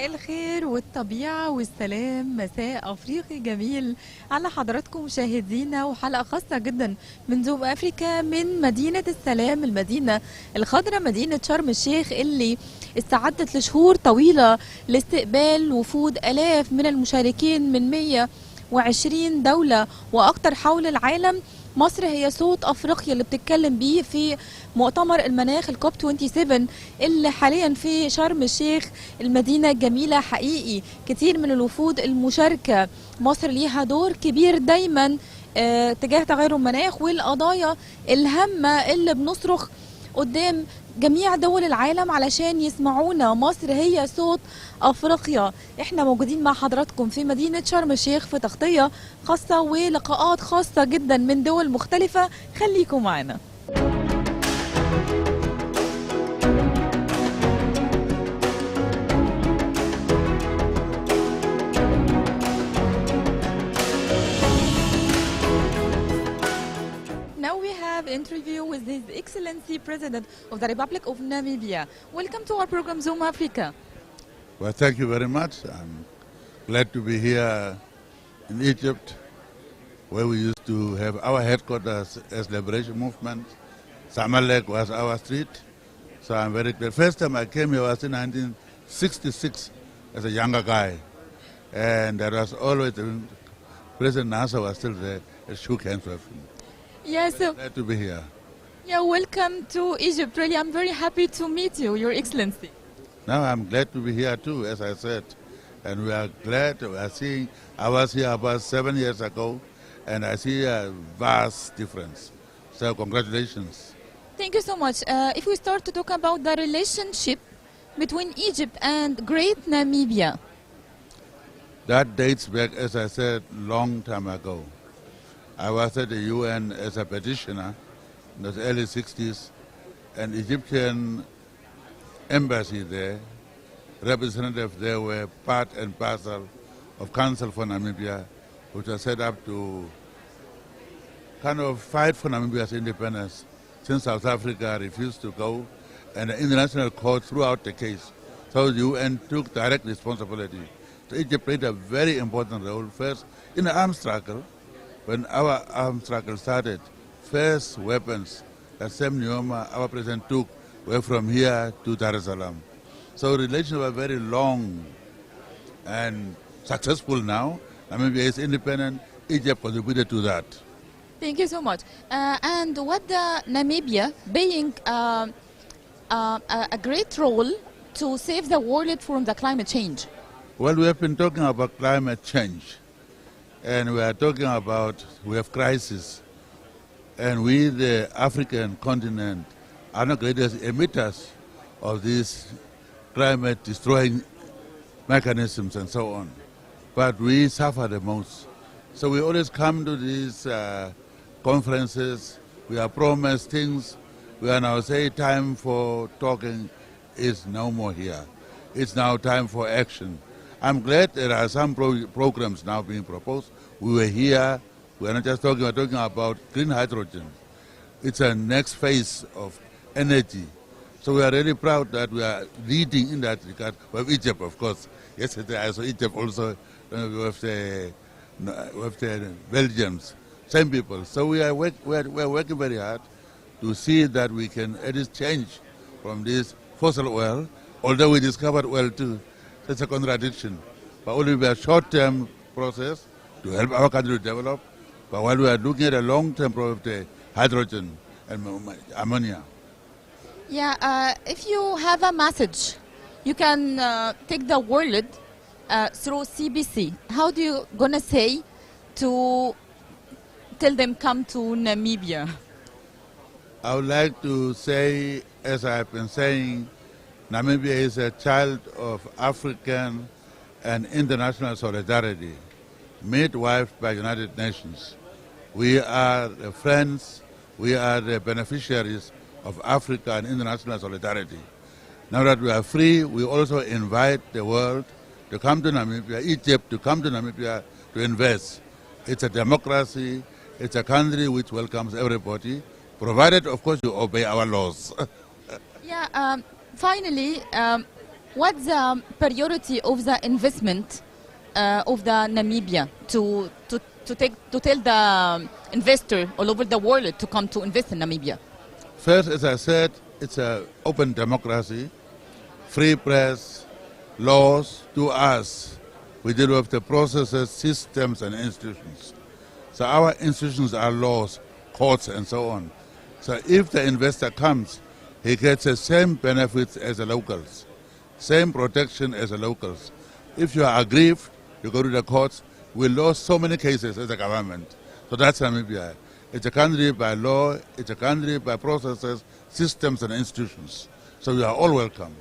مساء الخير والطبيعة والسلام، مساء أفريقي جميل على حضراتكم مشاهدينا، وحلقة خاصة جدا من زوم أفريقيا من مدينة السلام، المدينة الخضراء، مدينة شرم الشيخ اللي استعدت لشهور طويلة لاستقبال وفود آلاف من المشاركين من 120 دولة وأكثر حول العالم. مصر هي صوت أفريقيا اللي بتتكلم بيه في مؤتمر المناخ الكوب 27 اللي حاليا في شرم الشيخ، المدينة الجميلة حقيقي. كتير من الوفود المشاركة، مصر ليها دور كبير دايما تجاه تغير المناخ والقضايا الهامة اللي بنصرخ قدام جميع دول العالم علشان يسمعونا. مصر هي صوت أفريقيا. احنا موجودين مع حضراتكم في مدينة شرم الشيخ في تغطية خاصة ولقاءات خاصة جدا من دول مختلفة. خليكم معنا. Interview with His Excellency President of the Republic of Namibia. Welcome to our program Zoom Africa. Well, thank you very much. I'm glad to be here in Egypt, where we used to have our headquarters as Liberation Movement. Zamalek was our street. So I'm very glad. First time I came here was in 1966 as a younger guy. And there was always, President Nasser was still there. I shook hands with him. Yes, so glad to be here. Yeah, welcome to Egypt. Really, I'm very happy to meet you, Your Excellency. Now I'm glad to be here too, as I said. And we are glad, we are seeing, I was here about 7 years ago, and I see a vast difference. So congratulations. Thank you so much. If we start to talk about the relationship between Egypt and Great Namibia. That dates back, as I said, long time ago. I was at the UN as a petitioner in the early 60s, and Egyptian embassy there, representatives there were part and parcel of Council for Namibia, which was set up to kind of fight for Namibia's independence since South Africa refused to go, and the international court threw out the case. So the UN took direct responsibility. So Egypt played a very important role, first in the arms struggle. When our arms struggle started, first weapons that Sam Nujoma, our president, took were from here to Dar es Salaam. So relations were very long and successful now. Namibia is independent. Egypt contributed to that. Thank you so much. And what the Namibia being a great role to save the world from the climate change? Well, we have been talking about climate change. And we are talking about, we have crisis. And we, the African continent, are the greatest emitters of these climate-destroying mechanisms and so on. But we suffer the most. So we always come to these conferences, we are promised things, we are now saying time for talking is no more here. It's now time for action. I'm glad there are some programs now being proposed. We were here, we are not just talking, we're talking about green hydrogen. It's a next phase of energy. So we are really proud that we are leading in that regard. We have Egypt, of course. Yesterday I saw Egypt also, with the Belgians, same people. So we are working very hard to see that we can at least change from this fossil oil, although we discovered oil too. It's a contradiction, but only be a short-term process to help our country to develop. But while we are looking at a long-term problem of the hydrogen and ammonia. Yeah, if you have a message, you can take the world through CBC. How do you gonna say to tell them come to Namibia? I would like to say, as I've been saying, Namibia is a child of African and international solidarity, midwifed by United Nations. We are the friends, we are the beneficiaries of Africa and international solidarity. Now that we are free, we also invite the world to come to Namibia, Egypt to come to Namibia to invest. It's a democracy, it's a country which welcomes everybody, provided, of course, you obey our laws. Yeah, finally, What's the priority of the investment of the Namibia to tell the investor all over the world to come to invest in Namibia? First, as I said, it's an open democracy, free press, laws to us. We deal with the processes, systems, and institutions. So our institutions are laws, courts, and so on. So if the investor comes, he gets the same benefits as the locals, same protection as the locals. If you are aggrieved, you go to the courts. We lost so many cases as a government. So that's Namibia. It's a country by law, it's a country by processes, systems, and institutions. So you are all welcome.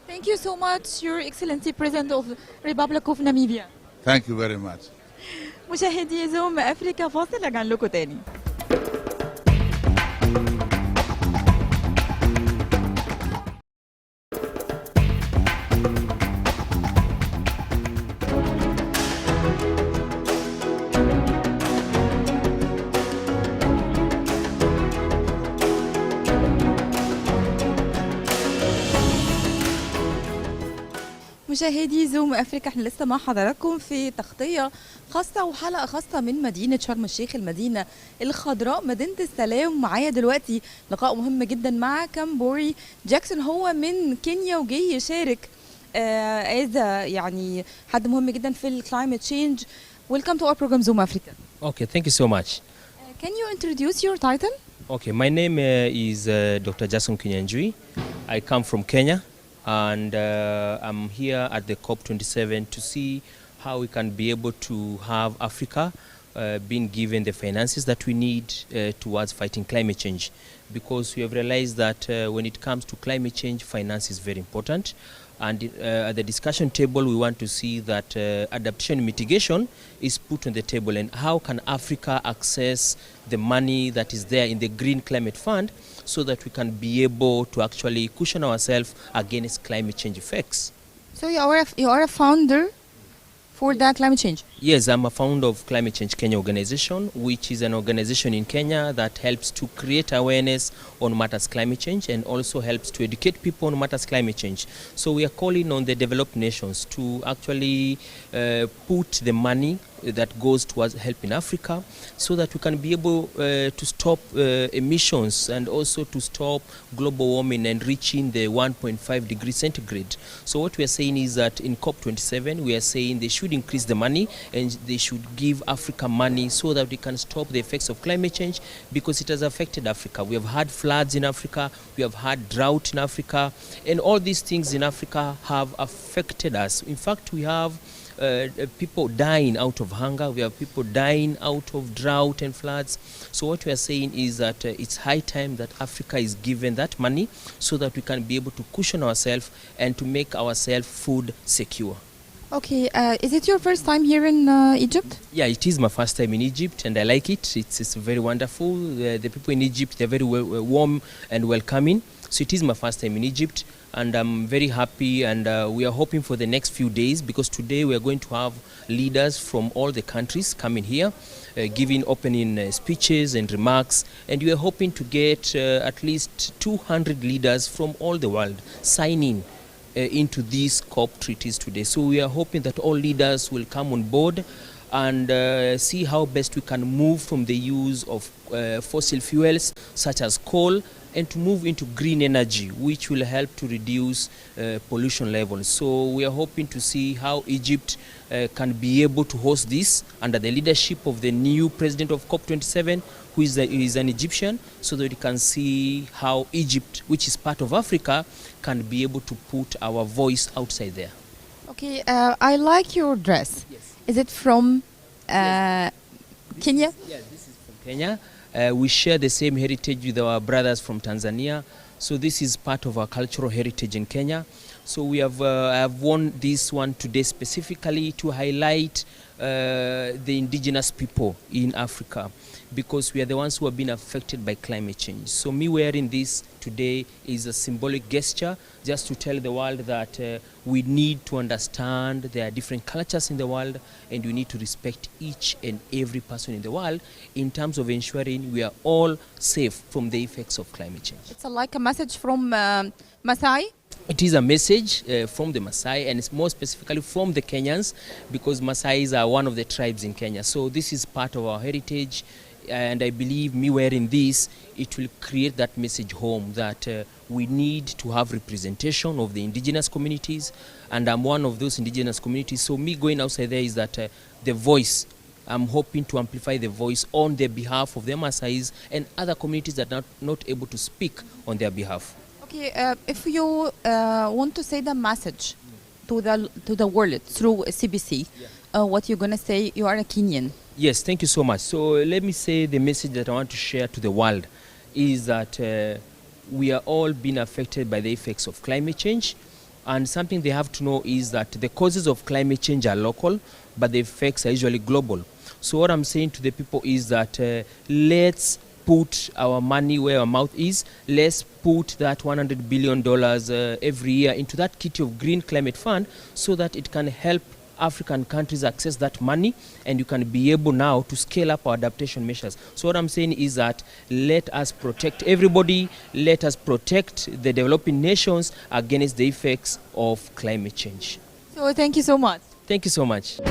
Thank you so much, Your Excellency, President of Republic of Namibia. Thank you very much. مشاهدي زوم أفريقيا، فاصل رجع لكم تاني. مشاهدي زوم أفريقيا، احنا لسه مع حضراتكم في تغطية خاصة وحلقة خاصة من مدينة شرم الشيخ، المدينة الخضراء، مدينة السلام. معايا دلوقتي لقاء مهم جدا مع كامبوري جاكسون، هو من كينيا وجاي يشارك يعني حد مهم جدا في الكلايمت تشينج. Welcome to our program Zoom Africa. Okay, thank you so much. Can you introduce your title? Okay, my name is Dr. Jackson Kinyanjui. I come from Kenya. And I'm here at the COP27 to see how we can be able to have Africa being given the finances that we need towards fighting climate change. Because we have realized that when it comes to climate change, finance is very important. And at the discussion table, we want to see that adaptation and mitigation is put on the table, and how can Africa access the money that is there in the Green Climate Fund so that we can be able to actually cushion ourselves against climate change effects. So you are a founder for the climate change? Yes, I'm a founder of Climate Change Kenya organization, which is an organization in Kenya that helps to create awareness on matters climate change and also helps to educate people on matters climate change. So we are calling on the developed nations to actually put the money that goes towards helping Africa so that we can be able to stop emissions and also to stop global warming and reaching the 1.5 degrees centigrade. So what we are saying is that in COP27 we are saying they should increase the money and they should give Africa money so that we can stop the effects of climate change, because it has affected Africa. We have had floods in Africa, we have had drought in Africa, and all these things in Africa have affected us. In fact, we have people dying out of hunger, we have people dying out of drought and floods. So what we are saying is that it's high time that Africa is given that money so that we can be able to cushion ourselves and to make ourselves food secure. Okay, is it your first time here in Egypt? Yeah, it is my first time in Egypt and I like it. It's very wonderful. The people in Egypt, they're very warm and welcoming. So it is my first time in Egypt and I'm very happy, and we are hoping for the next few days, because today we are going to have leaders from all the countries coming here, giving opening speeches and remarks, and we are hoping to get at least 200 leaders from all the world signing into these COP treaties today. So we are hoping that all leaders will come on board and see how best we can move from the use of fossil fuels such as coal and to move into green energy, which will help to reduce pollution levels. So we are hoping to see how Egypt can be able to host this under the leadership of the new president of COP27, who is an Egyptian, so that we can see how Egypt, which is part of Africa, can be able to put our voice outside there. Okay, I like your dress. Yes. Is it from Kenya? Yeah, this is from Kenya. We share the same heritage with our brothers from Tanzania. So this is part of our cultural heritage in Kenya. So we have I have worn this one today specifically to highlight the indigenous people in Africa, because we are the ones who have been affected by climate change. So me wearing this today is a symbolic gesture, just to tell the world that we need to understand there are different cultures in the world, and we need to respect each and every person in the world in terms of ensuring we are all safe from the effects of climate change. It's like a message from Masai? It is a message from the Maasai, and it's more specifically from the Kenyans, because Maasais are one of the tribes in Kenya. So this is part of our heritage, and I believe me wearing this, it will create that message home that we need to have representation of the indigenous communities, and I'm one of those indigenous communities. So me going outside there is that the voice, I'm hoping to amplify the voice on the behalf of the Maasais and other communities that are not able to speak on their behalf. Okay, if you want to say the message to the world through CBC, what you're gonna say? You are a Kenyan. Yes, thank you so much. So let me say the message that I want to share to the world is that we are all being affected by the effects of climate change, and something they have to know is that the causes of climate change are local, but the effects are usually global. So what I'm saying to the people is that let's put our money where our mouth is. Let's put that $100 billion every year into that kitty of Green Climate Fund, so that it can help African countries access that money, and you can be able now to scale up our adaptation measures. So what I'm saying is that let us protect everybody, let us protect the developing nations against the effects of climate change. So thank you so much. Thank you so much.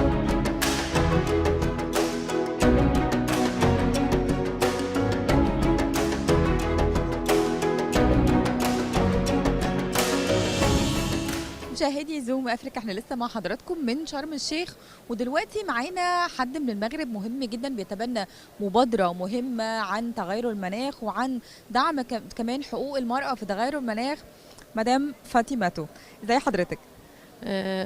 مشاهدي زوم افريقيا، احنا لسه مع حضراتكم من شرم الشيخ، ودلوقتي معانا حد من المغرب مهم جدا بيتبنى مبادره مهمه عن تغير المناخ وعن دعم كمان حقوق المراه في تغير المناخ. مدام فاطمة، ازي حضرتك؟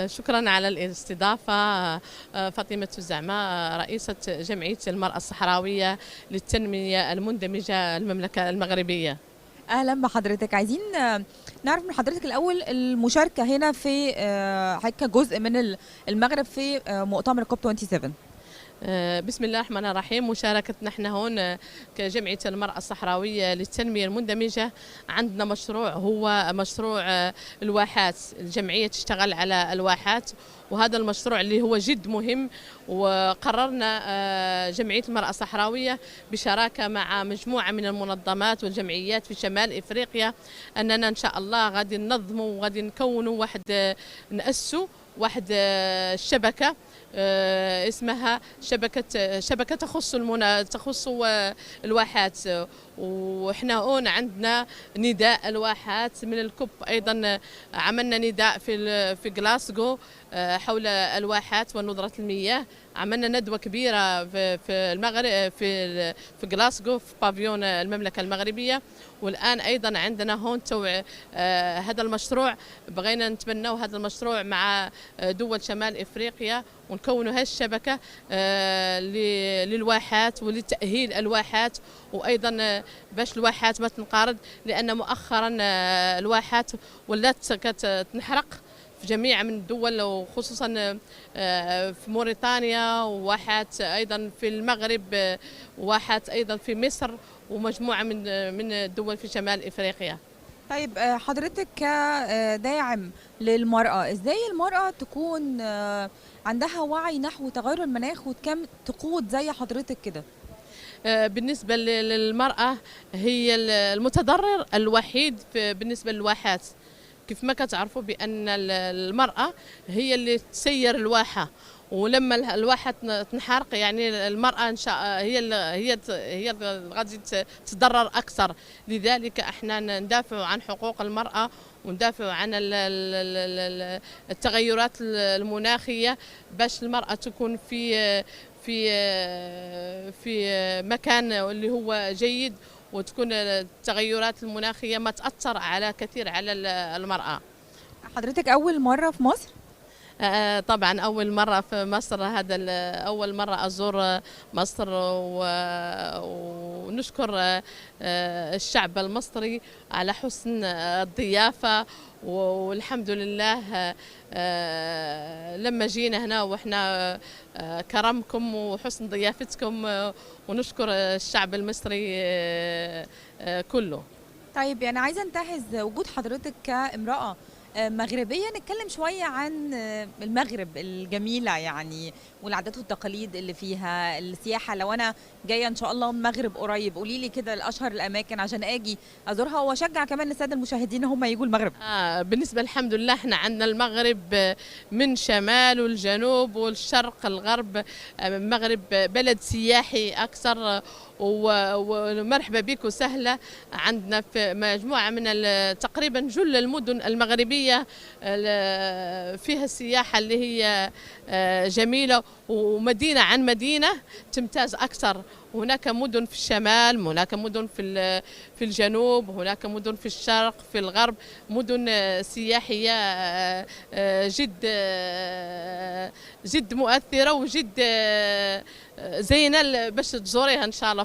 شكرا على الاستضافة. فاطمة زعمة، رئيسة جمعية المرأة الصحراوية للتنمية المندمجة المملكة المغربية. اهلا بحضرتك. عايزين نعرف من حضرتك الاول المشاركه هنا في كجزء من المغرب في مؤتمر كوب 27. بسم الله الرحمن الرحيم. مشاركتنا احنا هون كجمعية المرأة الصحراوية للتنمية المندمجة، عندنا مشروع هو مشروع الواحات. الجمعية تشتغل على الواحات، وهذا المشروع اللي هو جد مهم. وقررنا جمعية المرأة الصحراوية بشراكة مع مجموعة من المنظمات والجمعيات في شمال إفريقيا أننا إن شاء الله غادي ننظموا وغادي نكونوا نأسسوا واحد الشبكة اسمها شبكة تخص الواحات. وإحنا هون عندنا نداء الواحات من الكوب. أيضا عملنا نداء في غلاسكو حول الواحات وندرة المياه. عملنا ندوة كبيرة في المغرب في غلاسكو في بافيون المملكة المغربية. والآن أيضا عندنا هون هذا المشروع بغينا نتبناو هذا المشروع مع دول شمال إفريقيا ونكونوا هالشبكة للواحات ولتأهيل الواحات، وأيضا باش الواحات ما تنقرض، لأن مؤخرا الواحات ولات تنحرق في جميع من الدول، وخصوصا في موريتانيا، وواحات أيضا في المغرب، وواحات أيضا في مصر، ومجموعة من الدول في شمال إفريقيا. طيب حضرتك كداعم للمرأة، ازاي المرأة تكون عندها وعي نحو تغير المناخ وكم تقود زي حضرتك كده؟ بالنسبة للمرأة هي المتضرر الوحيد بالنسبة للواحات. كيف ما كتعرفوا بأن المرأة هي اللي تسير الواحة، ولما الواحة تنحرق يعني المرأة إن شاء هي غادي تتضرر أكثر. لذلك احنا ندافع عن حقوق المرأة وندافع عن التغيرات المناخية، باش المرأة تكون في مكان اللي هو جيد، وتكون التغيرات المناخية ما تأثر على كثير على المرأة. حضرتك أول مرة في مصر؟ طبعا أول مرة في مصر. هذا أول مرة أزور مصر، ونشكر الشعب المصري على حسن الضيافة. والحمد لله لما جينا هنا وإحنا كرمكم وحسن ضيافتكم، ونشكر الشعب المصري كله. طيب يعني عايزة انتهز وجود حضرتك كامرأة مغربية، نتكلم شوية عن المغرب الجميلة يعني، والعادات والتقاليد اللي فيها، السياحة. لو أنا جايه ان شاء الله المغرب قريب، قولي لي كده الاشهر الاماكن عشان اجي ازورها، واشجع كمان الساده المشاهدين هم يجوا المغرب. بالنسبه الحمد لله احنا عندنا المغرب من شمال والجنوب والشرق الغرب. المغرب بلد سياحي اكثر، ومرحبا بك وسهلا. عندنا في مجموعه من تقريبا جل المدن المغربيه فيها السياحه اللي هي جميله، ومدينه عن مدينه تمتاز اكثر. هناك مدن في الشمال، هناك مدن في الجنوب، هناك مدن في الشرق، في الغرب، مدن سياحيه جد مؤثره وجد زينه باش تزوريها ان شاء الله.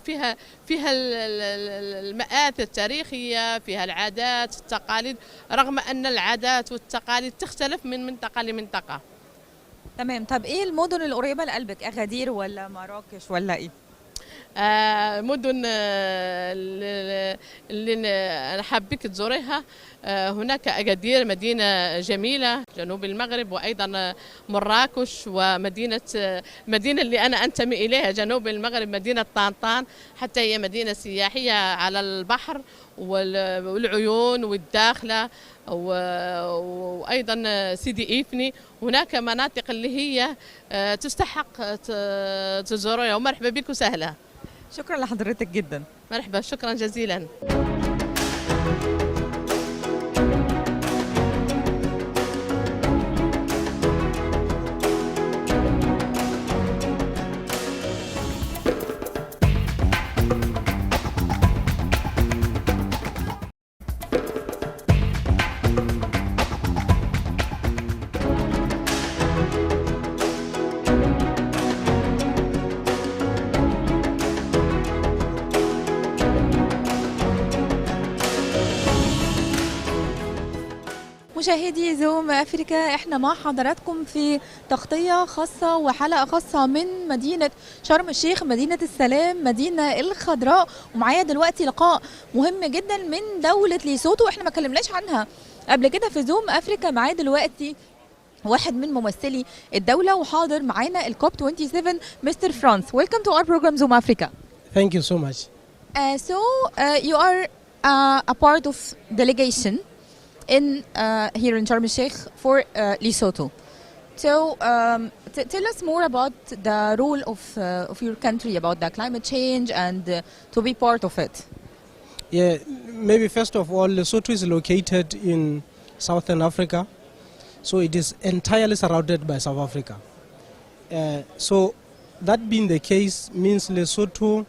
فيها المآثر التاريخيه، فيها العادات التقاليد، رغم ان العادات والتقاليد تختلف من منطقه لمنطقه. تمام. طب ايه المدن القريبه لقلبك؟ اغادير ولا مراكش ولا ايه؟ مدن اللي انا حابك تزوريها، هناك اغادير مدينه جميله جنوب المغرب، وايضا مراكش، ومدينه اللي انا انتمي اليها جنوب المغرب مدينه طنطان، حتى هي مدينه سياحيه على البحر والعيون والداخله، وايضا سيدي إفني. هناك مناطق اللي هي تستحق تزورها، ومرحبا بك وسهلا. شكرا لحضرتك جدا. مرحبا، شكرا جزيلا. مشاهدي زوم أفريقيا، احنا مع حضراتكم في تغطية خاصة وحلقة خاصة من مدينة شرم الشيخ، مدينة السلام، مدينة الخضراء. ومعايا دلوقتي لقاء مهم جدا من دولة ليسوتو، احنا ما كلمناش عنها قبل كده في زوم أفريقيا. معايا دلوقتي واحد من ممثلي الدولة وحاضر معانا الكوب 27 مستر فرانس. Welcome to our program Zoom Africa. Thank you so much. You are a part of delegation in here in Sharm el-Sheikh for Lesotho. So tell us more about the role of your country about the climate change and to be part of it. Yeah, maybe first of all, Lesotho is located in southern Africa, so it is entirely surrounded by South Africa. So that being the case means Lesotho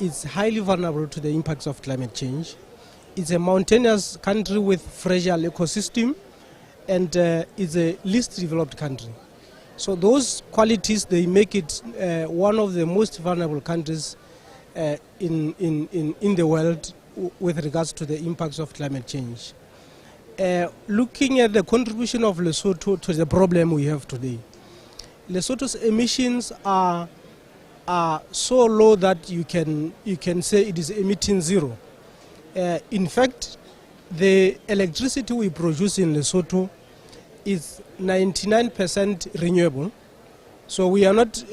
is highly vulnerable to the impacts of climate change. It's a mountainous country with fragile ecosystem, and it's a least developed country. So those qualities, they make it one of the most vulnerable countries in the world with regards to the impacts of climate change. Looking at the contribution of Lesotho to the problem we have today, Lesotho's emissions are so low that you can say it is emitting zero. In fact, the electricity we produce in Lesotho is 99% renewable. So we are not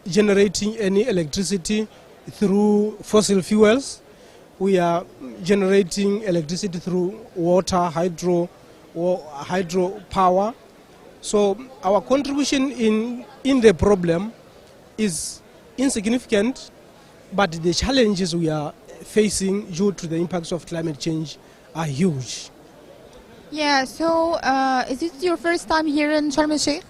generating any electricity through fossil fuels. We are generating electricity through water, hydro power. So our contribution in the problem is insignificant, but the challenges we are facing due to the impacts of climate change are huge. Yeah, so is it your first time here in Sharm el-Sheikh?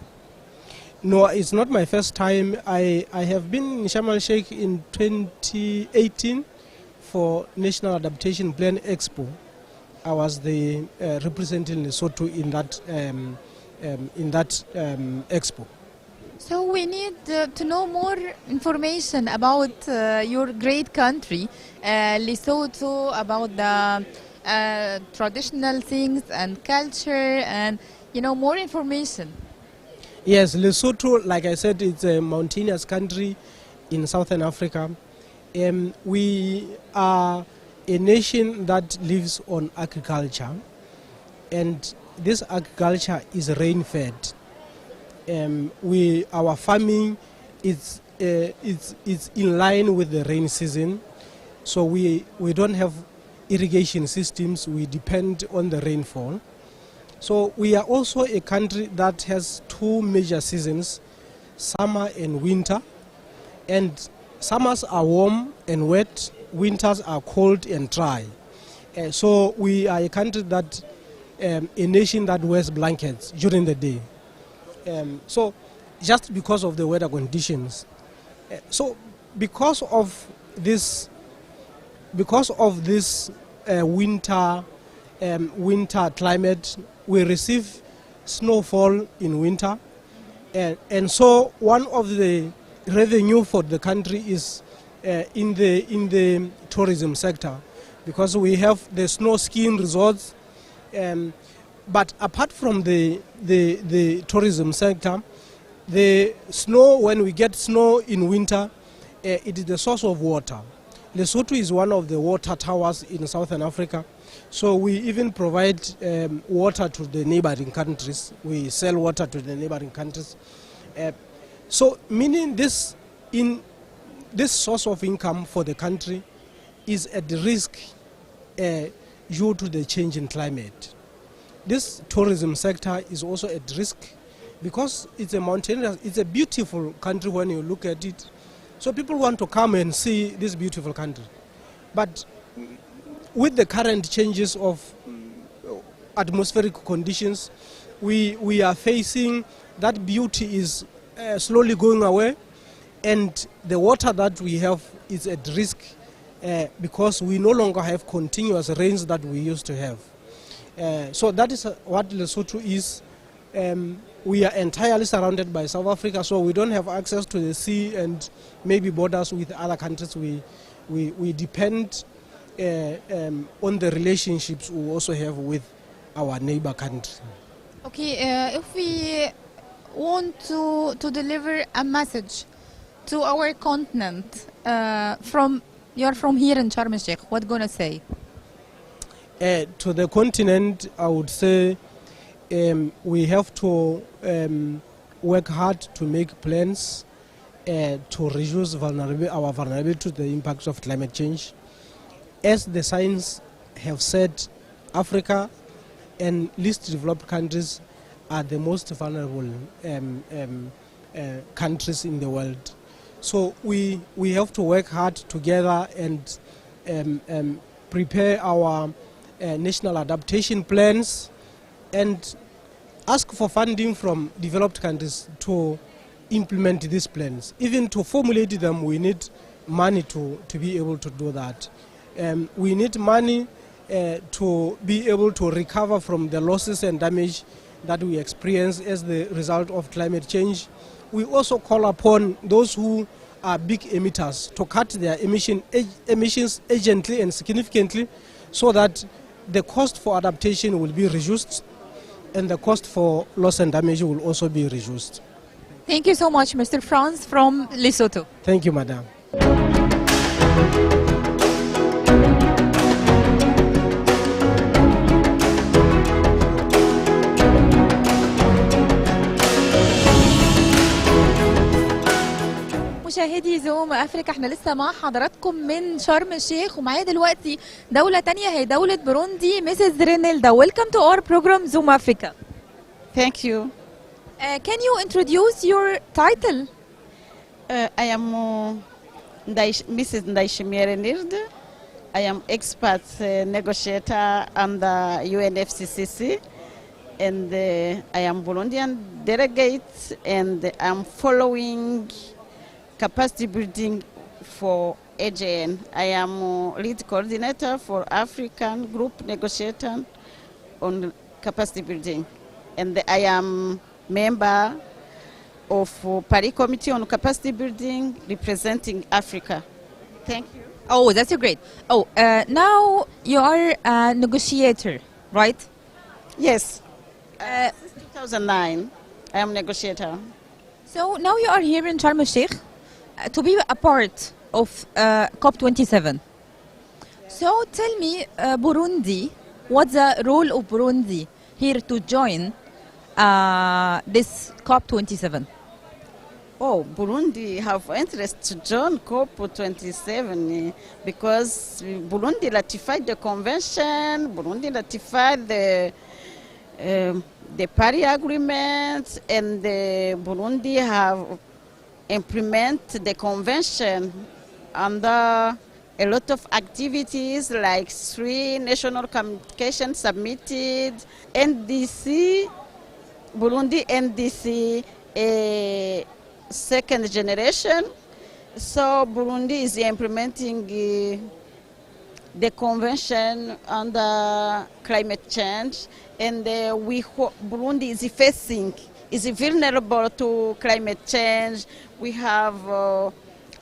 No, it's not my first time. I have been in Sharm el-Sheikh in 2018 for National Adaptation Plan Expo. I was the representing Lesotho in that expo. So we need to know more information about your great country, Lesotho, about the traditional things and culture, and more information. Yes, Lesotho, like I said, it's a mountainous country in southern Africa. We are a nation that lives on agriculture, and this agriculture is rain-fed. Our farming is it's in line with the rain season. So we don't have irrigation systems. We depend on the rainfall. So we are also a country that has two major seasons, summer and winter. And summers are warm and wet, winters are cold and dry. So we are a country that, a nation that wears blankets during the day. So just because of the weather conditions. So because of this winter climate, we receive snowfall in winter, and so one of the revenue for the country is in the tourism sector, because we have the snow skiing resorts. But apart from the tourism sector, the snow, when we get snow in winter, it is the source of water. Lesotho is one of the water towers in Southern Africa, so we even provide water to the neighboring countries. We sell water to the neighboring countries. So meaning this source of income for the country is at risk due to the change in climate. This tourism sector is also at risk because it's a mountainous, it's a beautiful country when you look at it. So people want to come and see this beautiful country. But with the current changes of atmospheric conditions, we are facing that beauty is slowly going away, and the water that we have is at risk because we no longer have continuous rains that we used to have. So that is what Lesotho is. We are entirely surrounded by South Africa, so we don't have access to the sea and maybe borders with other countries. We depend on the relationships we also have with our neighbor country. Okay, if we want to deliver a message to our continent, you're from here in Sharm el-Sheikh, what gonna say? To the continent, I would say we have to work hard to make plans to reduce our vulnerability to the impacts of climate change. As the science have said, Africa and least developed countries are the most vulnerable countries in the world. So we have to work hard together and prepare our national adaptation plans and ask for funding from developed countries to implement these plans. Even to formulate them, we need money to be able to do that. We need money to be able to recover from the losses and damage that we experience as the result of climate change. We also call upon those who are big emitters to cut their emissions urgently and significantly so that the cost for adaptation will be reduced and the cost for loss and damage will also be reduced. Thank you so much, Mr. Franz from Lesotho. Thank you, Madam. مشاهدي زووم افريكا، احنا لسه مع حضراتكم من شرم الشيخ ومعايا دلوقتي دولة تانية هي دولة بروندي. مسز رينيلدا, welcome to our program Zoom Africa. Thank you. Can you introduce your title? I am Mrs. Ndaishimire Nird. I am expert negotiator under UNFCCC, and I am Burundian delegate, and I'm following capacity building for AJN. I am lead coordinator for African group negotiator on capacity building, and I am member of Paris Committee on Capacity Building representing Africa. Thank you. Oh, that's great. Oh, now you are a negotiator, right? Yes. Since 2009, I am negotiator. So now you are here in Sharm el-Sheikh to be a part of COP27. So tell me, Burundi, what's the role of Burundi here to join this COP27? Oh, Burundi have interest to join COP27 because Burundi ratified the convention, Burundi ratified the Paris Agreement, and Burundi have implemented the convention under a lot of activities like 3 national communications submitted, NDC, Burundi NDC, a second generation. So Burundi is implementing the convention under climate change, and Burundi is vulnerable to climate change. We have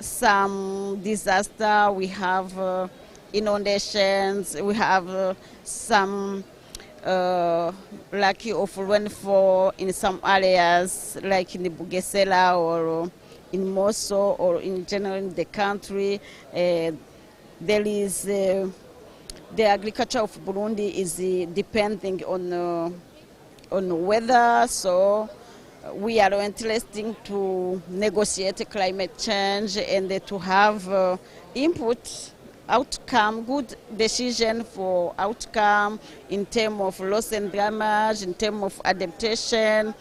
some disaster, we have inundations, we have some lack of rainfall in some areas, like in the Bugesera or in Moso or in general in the country. There is the agriculture of Burundi is depending on weather, so we are interested to negotiate climate change and to have input, outcome, good decision for outcome in terms of loss and damage, in terms of adaptation,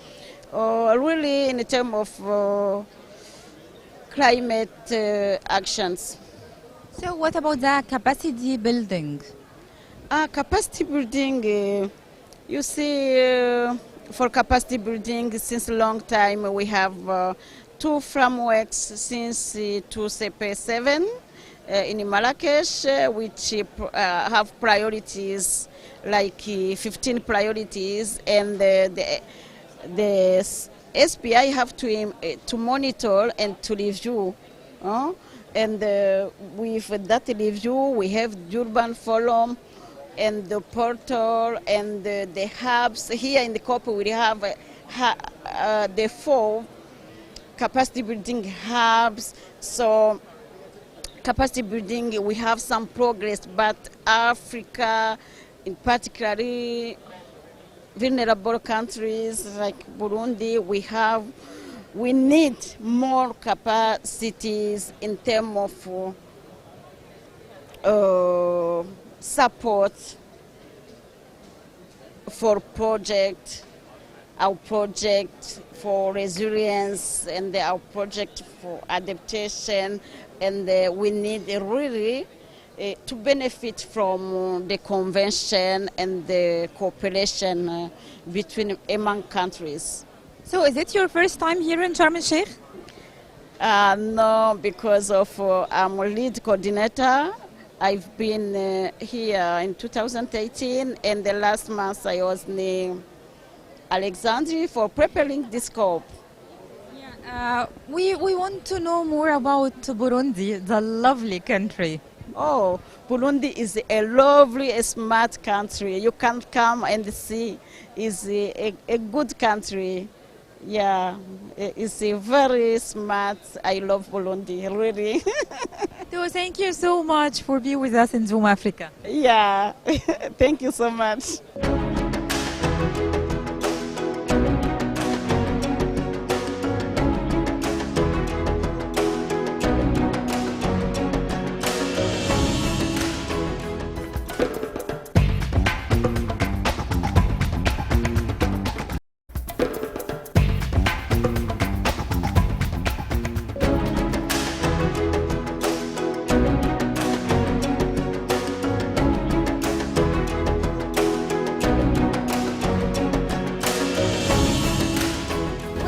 or really in terms of climate actions. So what about the capacity building? Capacity building, you see, for capacity building, since a long time we have 2 frameworks since 2007 in Marrakesh, which have priorities, like 15 priorities, and the SPI have to monitor and to review. And with that review, we have the urban forum and the portal and the hubs. Here in the COP, we have the 4 capacity building hubs. So capacity building, we have some progress, but Africa, in particularly vulnerable countries like Burundi, we need more capacities in terms of support for our project for resilience and our project for adaptation, and we need really to benefit from the convention and the cooperation among countries. So is it your first time here in Sharm el-Sheikh? No, because of I'm a lead coordinator. I've been here in 2018, and the last month I was in Alexandria for preparing this COP. Yeah, we want to know more about Burundi, the lovely country. Oh, Burundi is a lovely, smart country. You can come and see. It's a good country. Yeah, it's very smart. I love Burundi, really. So thank you so much for being with us in Zoom Africa. Yeah, thank you so much.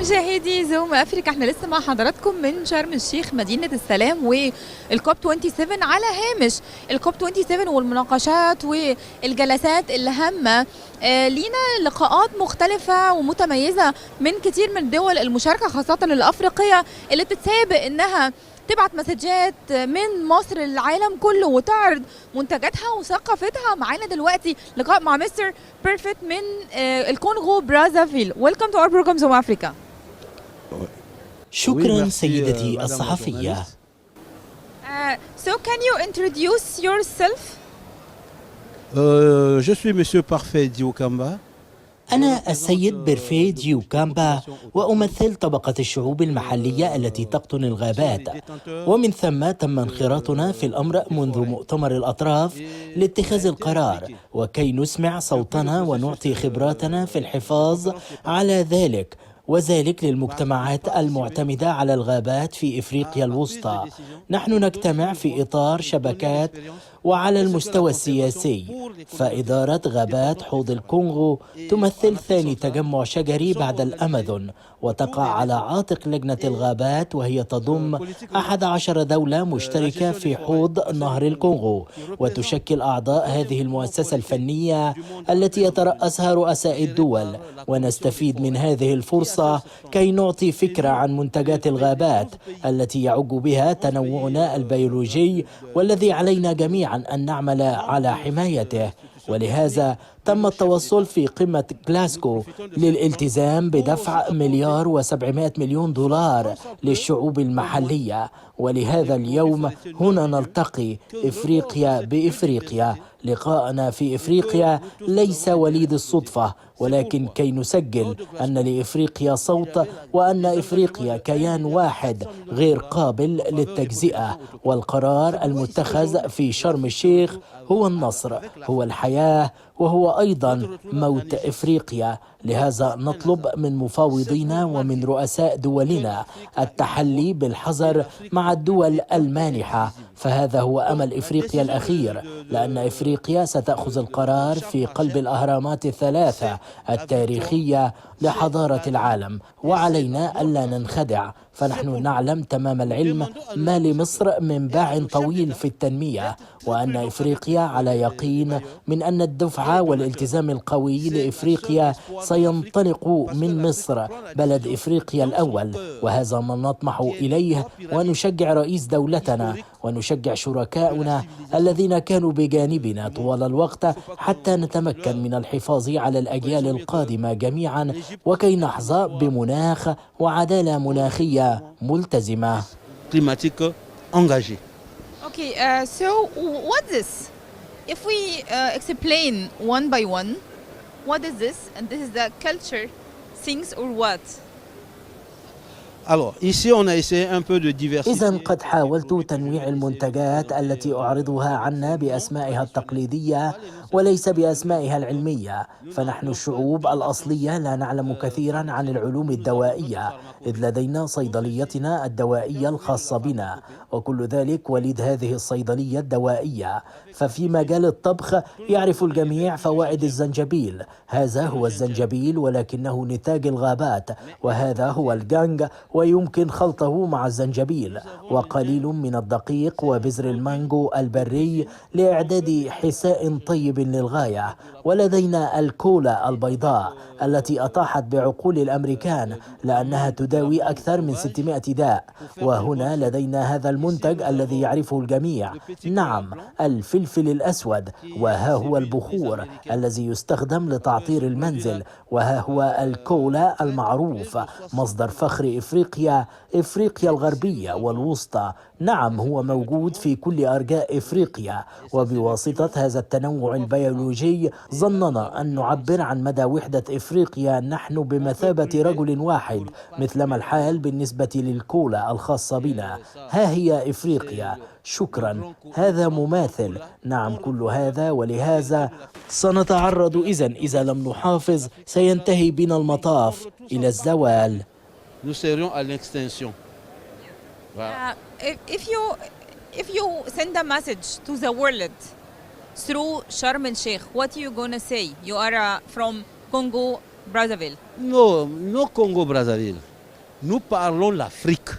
مشاهدي زوم افريقيا، احنا لسه مع حضراتكم من شرم الشيخ مدينه السلام والكوب 27 على هامش الكوب 27 والمناقشات والجلسات اللي هامه. لينا لقاءات مختلفه ومتميزه من كتير من الدول المشاركه، خاصه الافريقيه اللي بتتسابق انها تبعت مسجات من مصر للعالم كله وتعرض منتجاتها وثقافتها. معانا دلوقتي لقاء مع مستر بيرفكت من الكونغو برازافيل. ويلكم تو اور بروجرام زوم افريكا. شكرا سيدتي الصحفية. So can you introduce yourself? Je suis Monsieur Parfait Diokamba. أنا السيد برفيد يوكامبا، وأمثل طبقة الشعوب المحلية التي تقطن الغابات، ومن ثم تم انخراطنا في الأمر منذ مؤتمر الأطراف لاتخاذ القرار، وكي نسمع صوتنا ونعطي خبراتنا في الحفاظ على ذلك، وذلك للمجتمعات المعتمدة على الغابات في إفريقيا الوسطى. نحن نجتمع في إطار شبكات، وعلى المستوى السياسي فإدارة غابات حوض الكونغو تمثل ثاني تجمع شجري بعد الأمازون، وتقع على عاتق لجنة الغابات، وهي تضم 11 دولة مشتركة في حوض نهر الكونغو، وتشكل أعضاء هذه المؤسسة الفنية التي يترأسها رؤساء الدول. ونستفيد من هذه الفرصة كي نعطي فكرة عن منتجات الغابات التي يعج بها تنوعنا البيولوجي، والذي علينا جميعا أن نعمل على حمايته. ولهذا تم التوصل في قمة غلاسكو للالتزام بدفع $1,700,000,000 للشعوب المحلية. ولهذا اليوم هنا نلتقي إفريقيا بإفريقيا. لقاءنا في إفريقيا ليس وليد الصدفة، ولكن كي نسجل أن لإفريقيا صوت، وأن إفريقيا كيان واحد غير قابل للتجزئة. والقرار المتخذ في شرم الشيخ هو النصر، هو الحياة، وهو أيضا موت إفريقيا. لهذا نطلب من مفاوضينا ومن رؤساء دولنا التحلي بالحذر مع الدول المانحة، فهذا هو أمل إفريقيا الأخير، لأن إفريقيا ستأخذ القرار في قلب الأهرامات الثلاثة التاريخية لحضارة العالم، وعلينا ألا ننخدع، فنحن نعلم تمام العلم ما لمصر من باع طويل في التنمية، وأن إفريقيا على يقين من أن الدفع والالتزام القوي لإفريقيا سينطلق من مصر بلد إفريقيا الأول، وهذا ما نطمح إليه. ونشجع رئيس دولتنا ونشجع شركاؤنا الذين كانوا بجانبنا طوال الوقت حتى نتمكن من الحفاظ على الأجيال القادمة جميعا، وكي نحظى بمناخ وعدالة مناخية ملتزمة. Okay, so what is this? If we explain one by one, what is this? And this is the culture things or what? إذن قد حاولت تنويع المنتجات التي أعرضها عنا بأسمائها التقليدية وليس بأسمائها العلمية، فنحن الشعوب الأصلية لا نعلم كثيرا عن العلوم الدوائية، إذ لدينا صيدليتنا الدوائية الخاصة بنا، وكل ذلك وليد هذه الصيدلية الدوائية. ففي مجال الطبخ يعرف الجميع فوائد الزنجبيل، هذا هو الزنجبيل ولكنه نتاج الغابات، وهذا هو الجانج، ويمكن خلطه مع الزنجبيل وقليل من الدقيق وبذر المانجو البري لإعداد حساء طيب للغاية. ولدينا الكولا البيضاء التي أطاحت بعقول الأمريكان لأنها تداوي أكثر من 600 داء، وهنا لدينا هذا المنتج الذي يعرفه الجميع، نعم، الفلفل الأسود، وها هو البخور الذي يستخدم لتعطير المنزل، وها هو الكولا المعروف مصدر فخر إفريقيا الغربية والوسطى، نعم هو موجود في كل أرجاء إفريقيا. وبواسطة هذا التنوع البيولوجي ظننا أن نعبر عن مدى وحدة إفريقيا، نحن بمثابة رجل واحد، مثلما الحال بالنسبة للكولا الخاصة بنا. ها هي إفريقيا، شكرا، هذا مماثل، نعم كل هذا. ولهذا سنتعرض إذا لم نحافظ سينتهي بنا المطاف إلى الزوال. If you send a message to the world through Sharm el Sheikh, what are you gonna say? You are from Congo, Brazzaville. No Congo, Brazzaville. Nous parlons l'Afrique.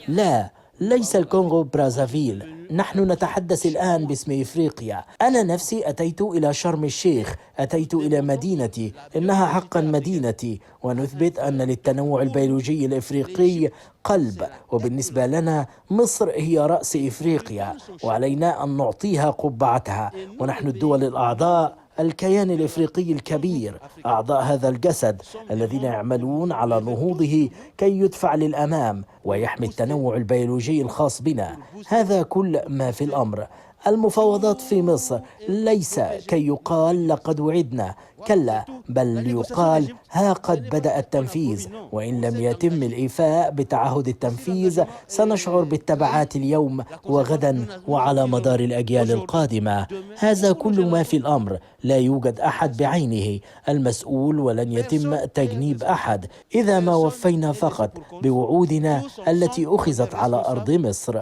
لا، ليس الكونغو برازافيل، نحن نتحدث الآن باسم إفريقيا. أنا نفسي أتيت إلى شرم الشيخ، أتيت إلى مدينتي، إنها حقا مدينتي، ونثبت أن للتنوع البيولوجي الإفريقي قلب، وبالنسبة لنا مصر هي رأس إفريقيا، وعلينا أن نعطيها قبعتها. ونحن الدول الأعضاء الكيان الإفريقي الكبير، أعضاء هذا الجسد الذين يعملون على نهوضه كي يدفع للأمام ويحمي التنوع البيولوجي الخاص بنا. هذا كل ما في الأمر. المفاوضات في مصر ليس كي يقال لقد وعدنا، كلا، بل يقال ها قد بدأ التنفيذ، وإن لم يتم الإيفاء بتعهد التنفيذ سنشعر بالتبعات اليوم وغدا وعلى مدار الأجيال القادمة. هذا كل ما في الأمر، لا يوجد أحد بعينه المسؤول ولن يتم تجنيب أحد إذا ما وفينا فقط بوعودنا التي أخذت على أرض مصر.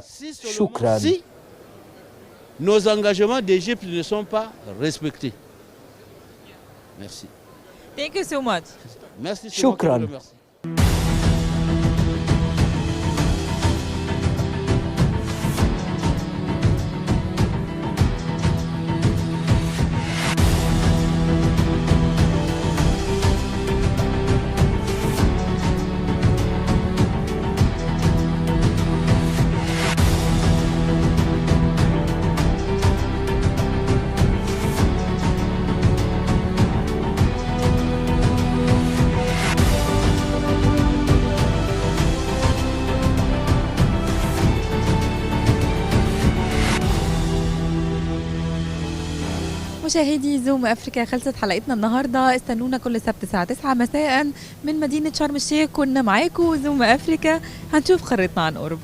شكرا. Nos engagements d'Égypte ne sont pas respectés. Merci. Thank you so much. Merci. شكرا. مشاهدي زوم أفريقيا، خلصت حلقتنا النهاردة. استنونا كل سبت الساعة 9 مساء من مدينة شرم الشيخ. كنا معاكم زوم أفريقيا، هنشوف خريطنا عن قرب.